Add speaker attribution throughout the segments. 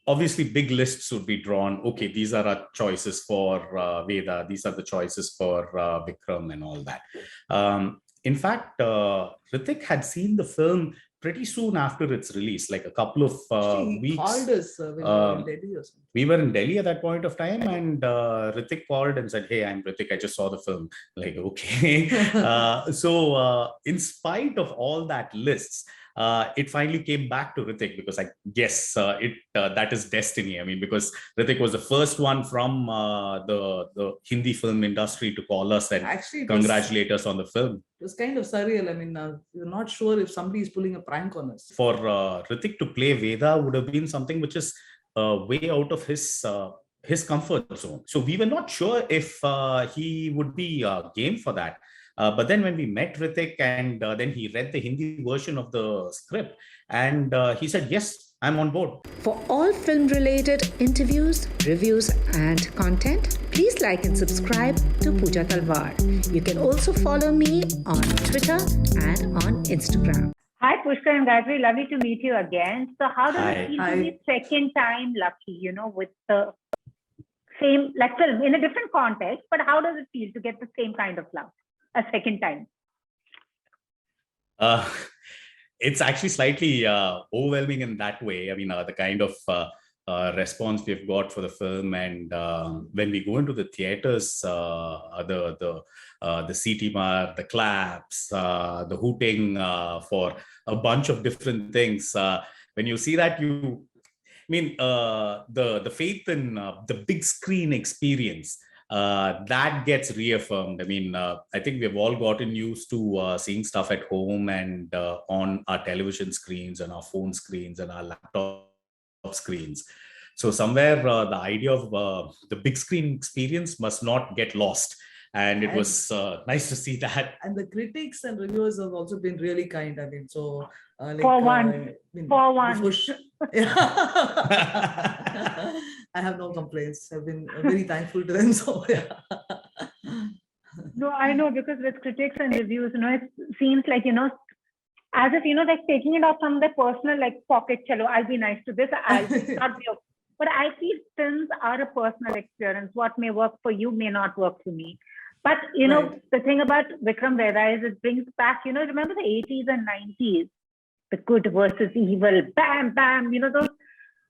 Speaker 1: obviously big lists would be drawn. Okay, these are our choices for Veda. These are the choices for Vikram and all that. In fact, Hrithik had seen the film pretty soon after its release, like a couple of weeks.
Speaker 2: Called us when we were in Delhi or something.
Speaker 1: We were in Delhi at that point of time, and Hrithik called and said, "Hey, I'm Hrithik. I just saw the film." Like, okay. So, in spite of all that lists, it finally came back to Hrithik because I guess that is destiny. I mean, because Hrithik was the first one from the Hindi film industry to call us and actually congratulate us on the film.
Speaker 2: It was kind of surreal. I mean, you're not sure if somebody is pulling a prank on us.
Speaker 1: For Hrithik to play Veda would have been something which is way out of his comfort zone. So we were not sure if he would be game for that. But then when we met Hrithik and then he read the Hindi version of the script and he said, yes, I'm on board.
Speaker 3: For all film-related interviews, reviews and content, please like and subscribe to Pooja Talwar. You can also follow me on Twitter and on Instagram.
Speaker 4: Hi, Pushkar and Gayatri. Lovely to meet you again. So how does it feel to be second time lucky, with the same, like film in a different context, but how does it feel to get the same kind of love a second time?
Speaker 1: It's actually slightly overwhelming in that way. I mean, the kind of response we've got for the film, and when we go into the theaters, the CT the claps, the hooting for a bunch of different things. When you see that, the faith in the big screen experience that gets reaffirmed. I mean, I think we've all gotten used to seeing stuff at home and on our television screens and our phone screens and our laptop screens. So somewhere the idea of the big screen experience must not get lost. And it was nice to see that.
Speaker 2: And the critics and reviewers have also been really kind. I mean, so
Speaker 4: for one.
Speaker 2: I have no complaints. I've been very thankful to them. So yeah.
Speaker 4: No, I know, because with critics and reviews, it seems like, as if, like taking it off from the personal, like pocket, chalo, I'll be nice to this, I'll not be. But I feel films are a personal experience. What may work for you may not work for me. But, the thing about Vikram Vedha is it brings back, remember the 80s and 90s, the good versus evil, bam, bam, those,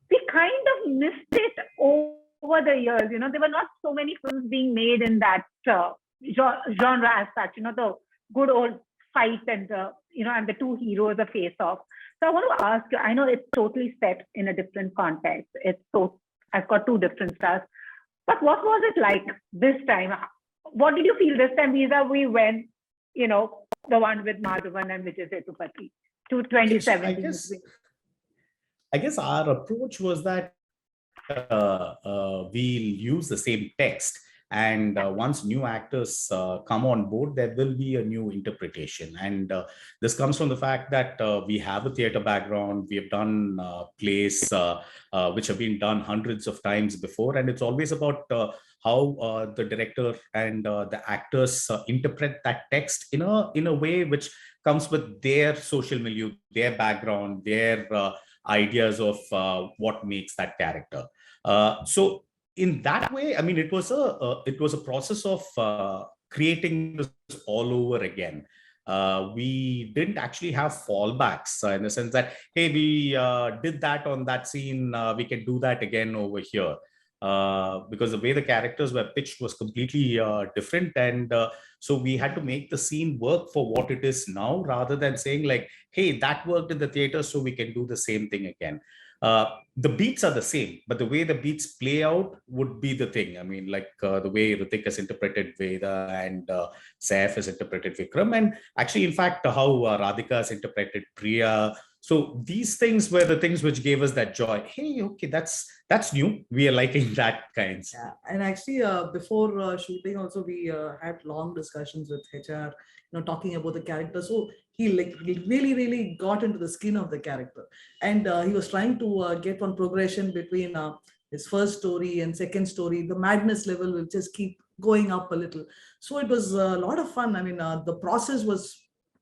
Speaker 4: we kind of missed it over the years. There were not so many films being made in that genre as such, the good old fight and, and the two heroes, a face-off. So I want to ask you, I know it's totally set in a different context. I've got two different stars. But what was it like this time? What did you feel this time vis-a-vis when, the one with Madhavan and Vijay Sethupathi, 2017?
Speaker 1: I guess our approach was that we'll use the same text. And once new actors come on board, there will be a new interpretation. And this comes from the fact that we have a theater background. We have done plays which have been done hundreds of times before. And it's always about how the director and the actors interpret that text in a way which comes with their social milieu, their background, their ideas of what makes that character. So in that way, I mean, it was a process of creating this all over again. We didn't actually have fallbacks in the sense that, hey, we did that on that scene, we can do that again over here. Because the way the characters were pitched was completely different. And so we had to make the scene work for what it is now, rather than saying like, hey, that worked in the theater, so we can do the same thing again. The beats are the same, but the way the beats play out would be the thing. I mean, like the way Hrithik has interpreted Veda and Saif has interpreted Vikram, and actually, in fact, how Radhika has interpreted Priya. So these things were the things which gave us that joy. Hey, okay, that's new. We are liking that kinds.
Speaker 2: Yeah, and actually, before shooting, also we had long discussions with HR, talking about the character. So he really got into the skin of the character, and he was trying to get one progression between his first story and second story. The madness level will just keep going up a little. So it was a lot of fun. I mean, the process was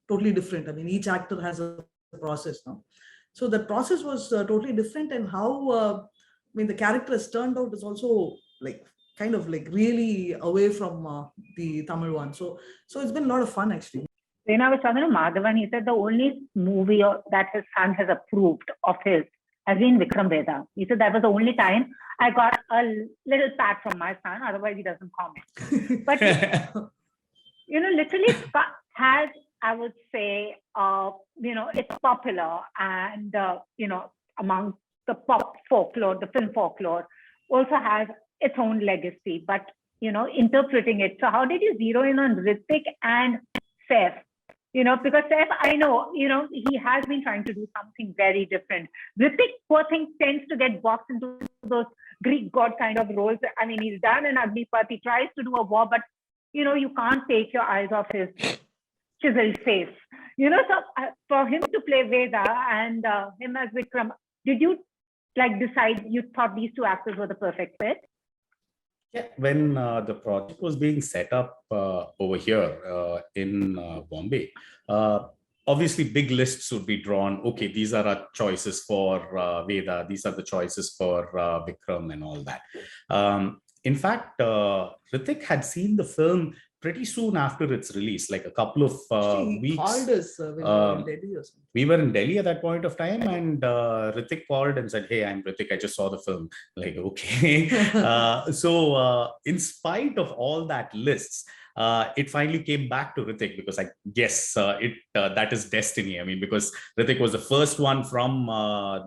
Speaker 2: totally different. I mean, each actor has a process now. So the process was totally different, and how mean, the character has turned out is also like kind of like really away from the Tamil one. So it's been a lot of fun actually.
Speaker 4: When I was talking to Madhavan, he said the only movie that his son has approved of his has been Vikram Vedha. He said that was the only time I got a little pat from my son, otherwise he doesn't comment. But, literally has, I would say, it's popular and, among the pop folklore, the film folklore, also has its own legacy, but, interpreting it. So how did you zero in on Hrithik and Saif? Because Saif, I know, he has been trying to do something very different. Hrithik, poor thing, tends to get boxed into those Greek god kind of roles. I mean, he's done an Agnipath, he tries to do a war, but, you can't take your eyes off his chiseled face. So for him to play Veda and him as Vikram, did you decide you thought these two actors were the perfect fit?
Speaker 1: Yeah, when the project was being set up over here in Bombay, obviously big lists would be drawn. Okay, these are our choices for Veda. These are the choices for Vikram and all that. In fact, Hrithik had seen the film pretty soon after its release, like a couple of weeks.
Speaker 2: Called us when we were in Delhi or something.
Speaker 1: We were in Delhi at that point of time, and Hrithik called and said, "Hey, I'm Hrithik. I just saw the film." Like, okay. So in spite of all that lists, it finally came back to Hrithik, because I guess that is destiny. I mean, because Hrithik was the first one from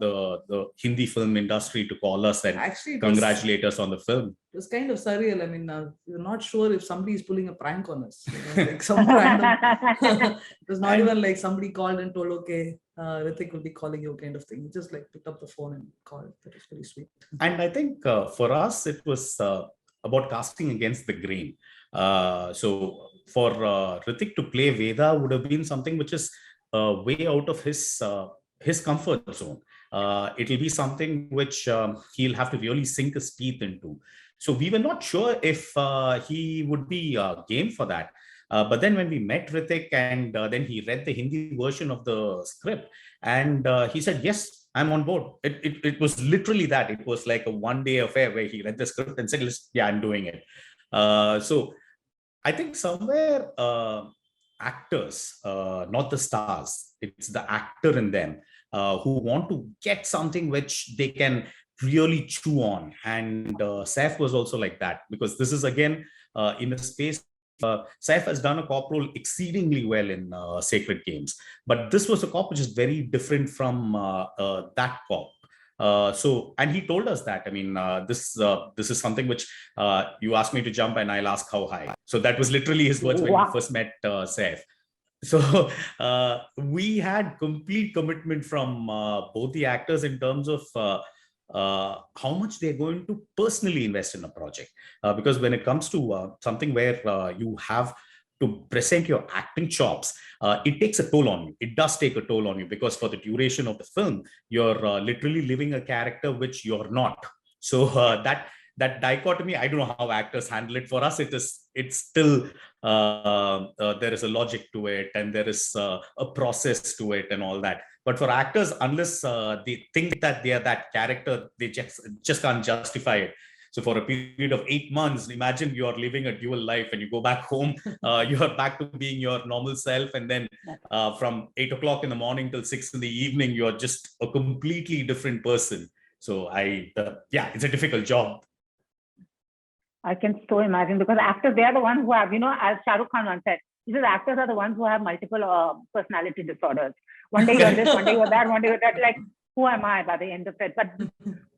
Speaker 1: the Hindi film industry to call us and actually congratulate us on the film.
Speaker 2: It was kind of surreal. I mean, we're not sure if somebody is pulling a prank on us. Like some random. It was not even like somebody called and told, "Okay, Hrithik will be calling you," kind of thing. He just picked up the phone and called. That was very sweet.
Speaker 1: And I think for us, it was about casting against the grain. So for Hrithik to play Veda would have been something which is way out of his comfort zone. It'll be something which he'll have to really sink his teeth into. So we were not sure if he would be game for that. But then when we met Hrithik and then he read the Hindi version of the script, and he said, "Yes, I'm on board." It was literally that. It was like a one-day affair where he read the script and said, "Yeah, I'm doing it." So I think somewhere actors, not the stars, it's the actor in them who want to get something which they can really chew on. And Saif was also like that, because this is again in a space. Saif has done a cop role exceedingly well in Sacred Games, but this was a cop which is very different from that cop. And he told us that, I mean, this is something which you asked me to jump and I'll ask how high. So that was literally his words when we first met Saif. So we had complete commitment from both the actors in terms of how much they're going to personally invest in a project. Because when it comes to something where you have to present your acting chops, it takes a toll on you. It does take a toll on you, because for the duration of the film, you're literally living a character which you're not. So that dichotomy, I don't know how actors handle it. For us, it's still there is a logic to it, and there is a process to it and all that. But for actors, unless they think that they are that character, they just can't justify it. So for a period of 8 months, imagine you are living a dual life, and you go back home, you are back to being your normal self. And then from 8 o'clock in the morning till 6 in the evening, you're just a completely different person. So it's a difficult job.
Speaker 4: I can so imagine, because actors, they are the ones who have, as Shah Rukh Khan once said, he says actors are the ones who have multiple personality disorders. One day you're this, one day you're that, one day you're that. Like, who am I by the end of it? But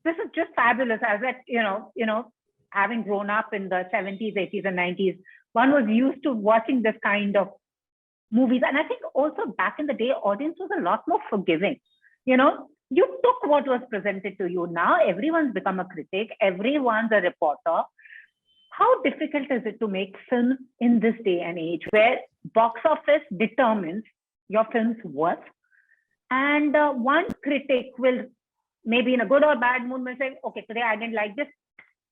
Speaker 4: this is just fabulous. As that, having grown up in the 70s, 80s, and 90s, one was used to watching this kind of movies. And I think also back in the day, audience was a lot more forgiving. You took what was presented to you. Now everyone's become a critic, everyone's a reporter. How difficult is it to make films in this day and age, where box office determines your film's worth? And one critic will, maybe in a good or bad mood, may say, "Okay, today I didn't like this.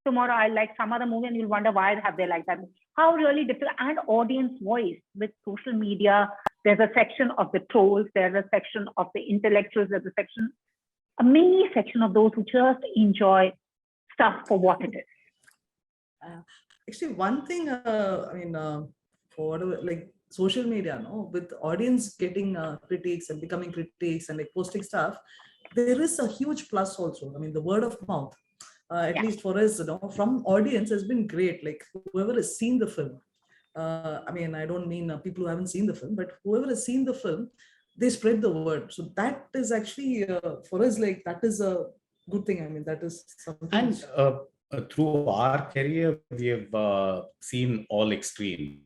Speaker 4: Tomorrow I like some other movie," and you'll wonder why have they like that. How really difficult. And audience voice with social media. There's a section of the trolls. There's a section of the intellectuals. There's a mini section of those who just enjoy stuff for what it is.
Speaker 2: Actually, one thing, for whatever, like social media, no, with audience getting critiques and becoming critics and like posting stuff, there is a huge plus also. I mean, the word of mouth, at least for us, from audience has been great. Like whoever has seen the film, I don't mean people who haven't seen the film, but whoever has seen the film, they spread the word. So that is actually for us, like that is a good thing. I mean, that is something.
Speaker 1: And through our career, we have seen all extremes.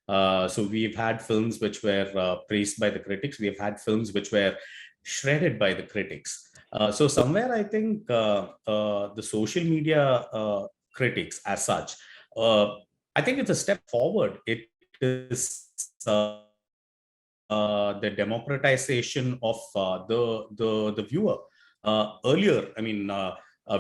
Speaker 1: So we've had films which were praised by the critics. We have had films which were shredded by the critics. So somewhere, I think the social media critics, as such, I think it's a step forward. It is the democratization of the viewer. Earlier,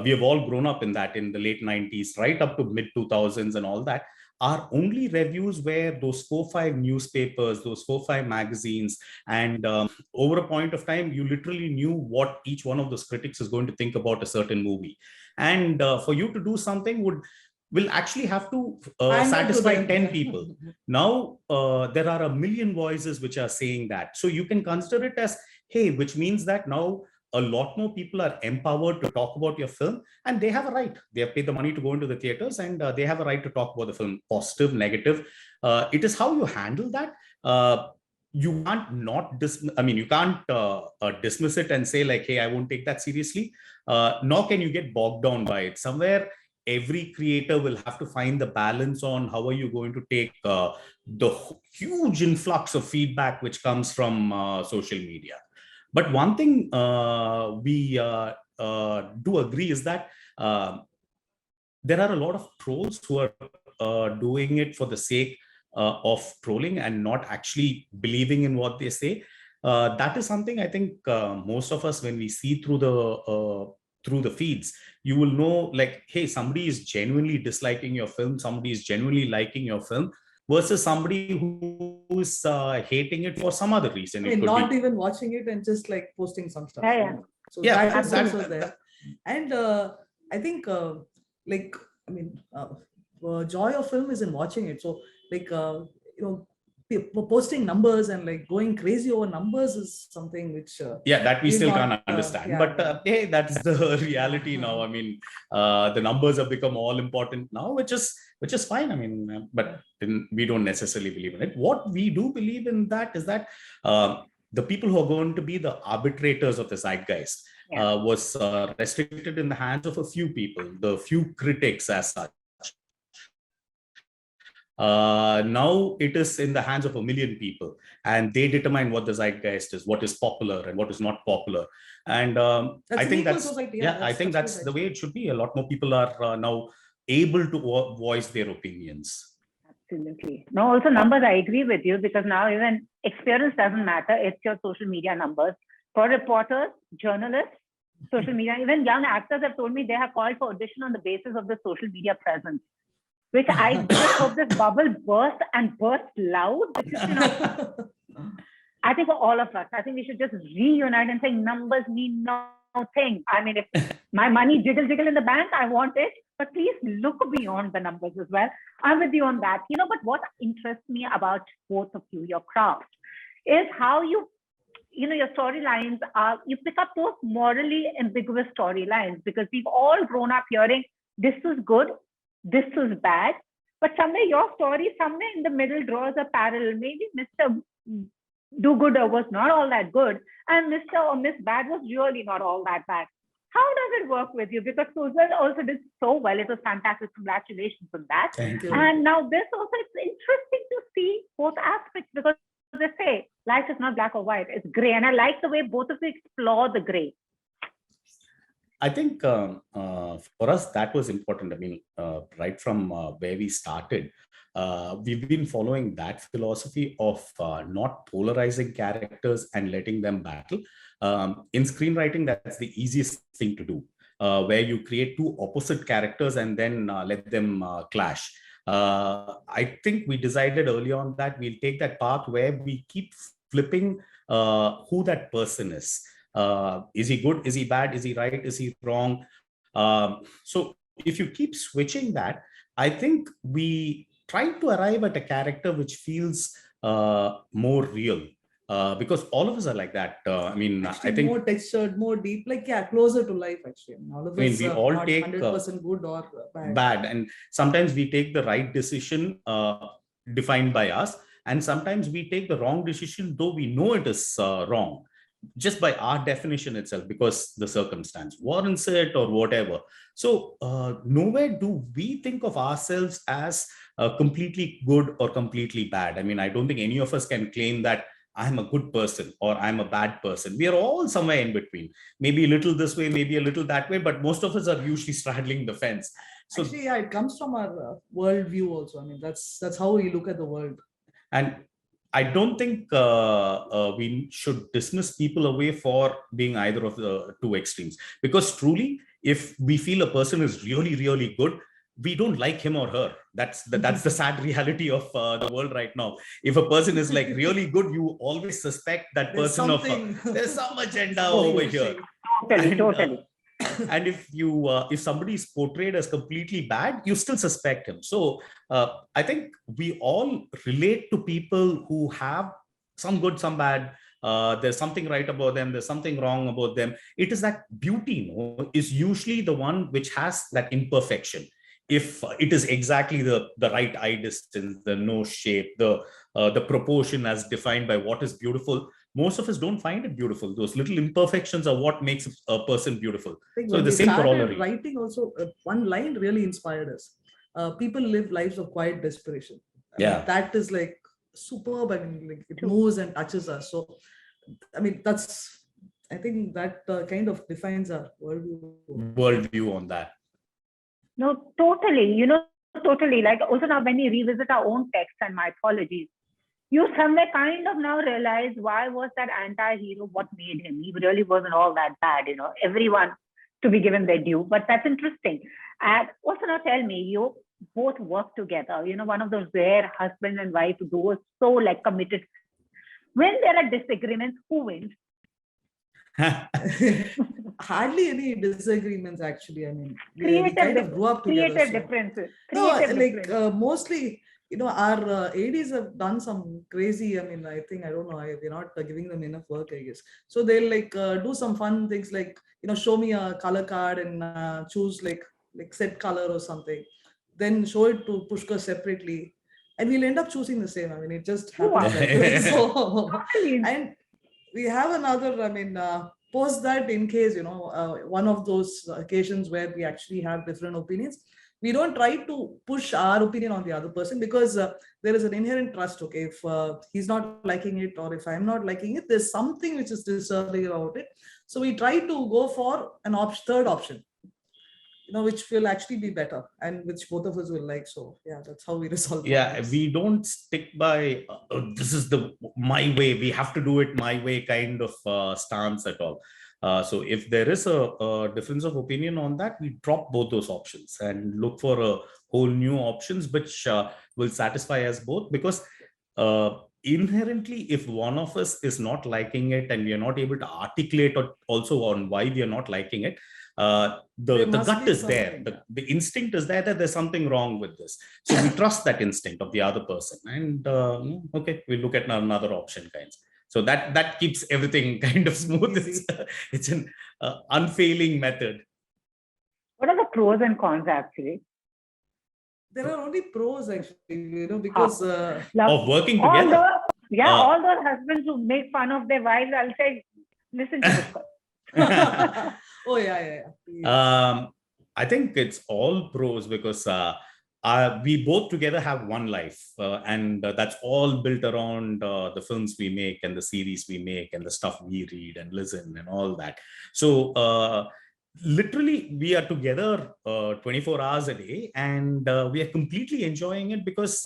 Speaker 1: we have all grown up in that, in the late 90s, right up to mid 2000s and all that. Our only reviews were those 4-5 newspapers, those 4-5 magazines. And over a point of time, you literally knew what each one of those critics is going to think about a certain movie. And for you to do something will actually have to satisfy 10 people. Now, there are a million voices which are saying that. So you can consider it as, hey, which means that now a lot more people are empowered to talk about your film, and they have a right. They have paid the money to go into the theaters, and they have a right to talk about the film, positive, negative. It is how you handle that. You can't you can't dismiss it and say like, hey, I won't take that seriously. Nor can you get bogged down by it. Somewhere, every creator will have to find the balance on how are you going to take the huge influx of feedback which comes from social media. But one thing we do agree is that there are a lot of trolls who are doing it for the sake of trolling and not actually believing in what they say. That is something I think most of us, when we see through the feeds, you will know like, hey, somebody is genuinely disliking your film, somebody is genuinely liking your film, versus somebody who is hating it for some other reason.
Speaker 2: Not even watching it and just like posting some stuff.
Speaker 4: Yeah.
Speaker 2: So that is also there. And I think joy of film is in watching it. So like posting numbers and like going crazy over numbers is something which
Speaker 1: that we still can't understand. But hey, that's the reality now. The numbers have become all important now, which is fine. But we don't necessarily believe in it. What we do believe in that is that the people who are going to be the arbitrators of the zeitgeist was restricted in the hands of a few people, the few critics as such. Now it is in the hands of a million people, and they determine what the zeitgeist is, what is popular and what is not popular. And I think that's the way it should be. A lot more people are now able to voice their opinions.
Speaker 4: Absolutely. No, also numbers, I agree with you, because now even experience doesn't matter. It's your social media numbers. For reporters, journalists, social media, even young actors have told me they have called for audition on the basis of the social media presence. Which I just hope this bubble bursts and bursts loud. I think for all of us, I think we should just reunite and say numbers mean nothing. If my money jiggle in the bank, I want it. But please look beyond the numbers as well. I'm with you on that. But what interests me about both of you, your craft, is how your storylines are, you pick up those morally ambiguous storylines, because we've all grown up hearing this was good, this was bad, but somewhere your story, somewhere in the middle, draws a parallel. Maybe Mr. Do-Gooder was not all that good, and Mr. or Miss Bad was really not all that bad. How does it work with you? Because Susan also did so well. It was fantastic. Congratulations on that.
Speaker 1: Thank you.
Speaker 4: And now this also, it's interesting to see both aspects, because they say life is not black or white, it's gray. And I like the way both of you explore the gray.
Speaker 1: I think for us, that was important. Right from where we started, we've been following that philosophy of not polarizing characters and letting them battle. In screenwriting, that's the easiest thing to do, where you create two opposite characters and then let them clash. I think we decided early on that we'll take that path where we keep flipping who that person is. Is he good? Is he bad? Is he right? Is he wrong? So if you keep switching that, I think we try to arrive at a character which feels more real. Because all of us are like that. I mean,
Speaker 2: Actually,
Speaker 1: I think,
Speaker 2: more textured, more deep, like yeah, closer to life. Actually, all of us
Speaker 1: we
Speaker 2: are
Speaker 1: all
Speaker 2: not
Speaker 1: take
Speaker 2: 100% good or bad.
Speaker 1: bad, and sometimes we take the right decision defined by us, and sometimes we take the wrong decision, though we know it is wrong, just by our definition itself, because the circumstance warrants it or whatever. So nowhere do we think of ourselves as completely good or completely bad. I mean, I don't think any of us can claim that I'm a good person or I'm a bad person. We are all somewhere in between, maybe a little this way, maybe a little that way, but most of us are usually straddling the fence. So,
Speaker 2: Actually, yeah, it comes from our world view also. I mean, that's how we look at the world.
Speaker 1: and I don't think we should dismiss people away for being either of the two extremes. Because truly, if we feel a person is really, really good, we don't like him or her. That's the sad reality of the world right now. If a person is like really good, you always suspect that
Speaker 2: There's
Speaker 1: person of
Speaker 2: something.
Speaker 1: there's some agenda
Speaker 2: So
Speaker 1: over
Speaker 2: fishy.
Speaker 1: here.
Speaker 4: Totally,
Speaker 1: And
Speaker 4: totally.
Speaker 1: and if somebody is portrayed as completely bad, you still suspect him. So I think we all relate to people who have some good, some bad. There's something right about them, there's something wrong about them. It is that beauty, is usually the one which has that imperfection. If it is exactly the right eye distance, the nose shape, the proportion as defined by what is beautiful, most of us don't find it beautiful. Those little imperfections are what makes a person beautiful. So
Speaker 2: When
Speaker 1: the
Speaker 2: we
Speaker 1: same
Speaker 2: started
Speaker 1: corollary.
Speaker 2: writing, also one line really inspired us. People live lives of quiet desperation. I mean, that is like superb. I mean, like it moves and touches us. So, I mean, I think that kind of defines our
Speaker 1: worldview on that.
Speaker 4: No, totally. Totally. Like also now when we revisit our own texts and mythologies, you somewhere kind of now realize why was that anti-hero, what made him? He really wasn't all that bad, everyone to be given their due. But that's interesting. And also now tell me, you both work together, one of those rare husband and wife who are so like committed. When there are disagreements, who wins?
Speaker 2: Hardly any disagreements, actually. I mean,
Speaker 4: we
Speaker 2: kind of grew up together.
Speaker 4: Creative differences.
Speaker 2: Mostly, our ADs have done some crazy. I mean, I think, I don't know, we're not giving them enough work, I guess. So they'll like do some fun things like, show me a color card and choose like set color or something. Then show it to Pushkar separately. And we'll end up choosing the same. I mean, it just happens like that. So, and we have another, post that in case, one of those occasions where we actually have different opinions, we don't try to push our opinion on the other person, because there is an inherent trust. Okay, if he's not liking it or if I'm not liking it, there's something which is disturbing about it. So we try to go for an third option, which will actually be better and which both of us will like. So yeah, that's how we resolve.
Speaker 1: Yeah, we don't stick by this is my way, we have to do it my way kind of stance at all. So if there is a difference of opinion on that, we drop both those options and look for a whole new options which will satisfy us both. Because inherently, if one of us is not liking it and we are not able to articulate also on why we are not liking it, the gut is there, the instinct is there that there's something wrong with this. So we trust that instinct of the other person, and okay, we look at another option kinds. So that keeps everything kind of smooth. It's an unfailing method.
Speaker 4: What are the pros and cons actually?
Speaker 2: There are only pros actually, because
Speaker 1: of working together.
Speaker 4: All those husbands who make fun of their wives, I'll say, listen to this.
Speaker 2: Oh yeah.
Speaker 1: I think it's all pros, because we both together have one life, and that's all built around the films we make and the series we make and the stuff we read and listen and all that. So literally we are together 24 hours a day, and we are completely enjoying it, because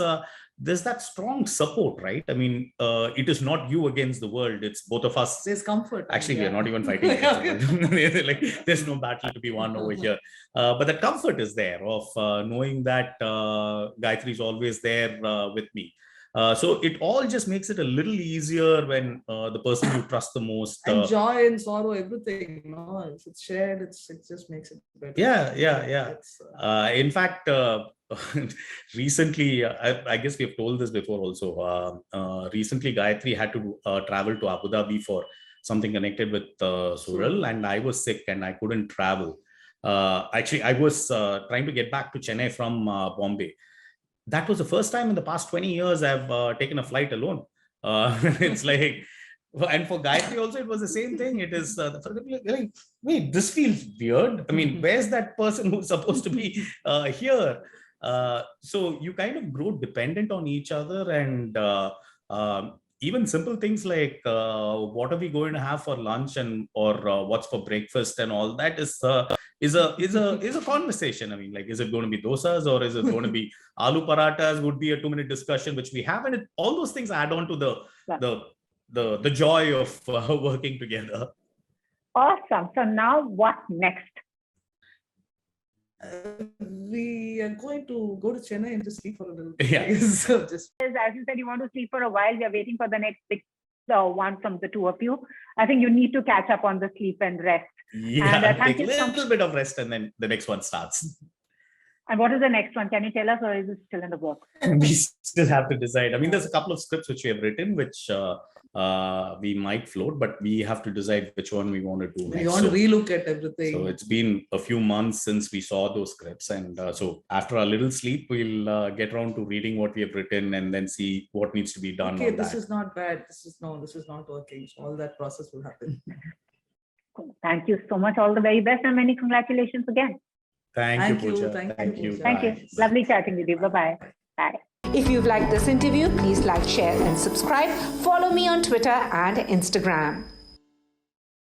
Speaker 1: there's that strong support, right? I mean, it is not you against the world, it's both of us.
Speaker 2: There's comfort.
Speaker 1: Actually, we are not even fighting against the world. Like, there's no battle to be won over here, but the comfort is there of knowing that Gayatri is always there with me. So it all just makes it a little easier when the person you trust the most.
Speaker 2: And joy and sorrow, everything, if it's shared, it just makes it better.
Speaker 1: Yeah. In fact, recently, I guess we have told this before also. Recently, Gayatri had to travel to Abu Dhabi for something connected with Sural, and I was sick and I couldn't travel. Actually, I was trying to get back to Chennai from Bombay. That was the first time in the past 20 years I've taken a flight alone. It's like, and for Gayatri also, it was the same thing. It is, like, wait, this feels weird. I mean, where's that person who's supposed to be here? So you kind of grow dependent on each other, and even simple things like what are we going to have for lunch, and or what's for breakfast, and all that is a conversation. I mean, like, is it going to be dosas or is it going to be aloo parathas? Would be a 2-minute discussion which we have, and all those things add on to the joy of working together.
Speaker 4: Awesome. So now what next?
Speaker 2: We are going to go to Chennai and just sleep for a little bit.
Speaker 1: Yeah.
Speaker 2: So just,
Speaker 4: as you said, you want to sleep for a while. We are waiting for the next big one from the two of you. I think you need to catch up on the sleep and rest.
Speaker 1: Yeah, take a little bit of rest and then the next one starts.
Speaker 4: And what is the next one? Can you tell us, or is it still in the works?
Speaker 1: We still have to decide. I mean, there's a couple of scripts which we have written, which we might float, but we have to decide which one we want to do next.
Speaker 2: We want to relook at everything.
Speaker 1: So it's been a few months since we saw those scripts, and so after a little sleep, we'll get around to reading what we have written and then see what needs to be done.
Speaker 2: Okay, this is not bad. This is not working. So all that process will happen.
Speaker 4: Cool. Thank you so much. All the very best and many congratulations again.
Speaker 1: Thank you, Pooja.
Speaker 2: Thank you.
Speaker 4: Thank you. Lovely chatting with you. Bye-bye. Bye.
Speaker 3: If you've liked this interview, please like, share, and subscribe. Follow me on Twitter and Instagram.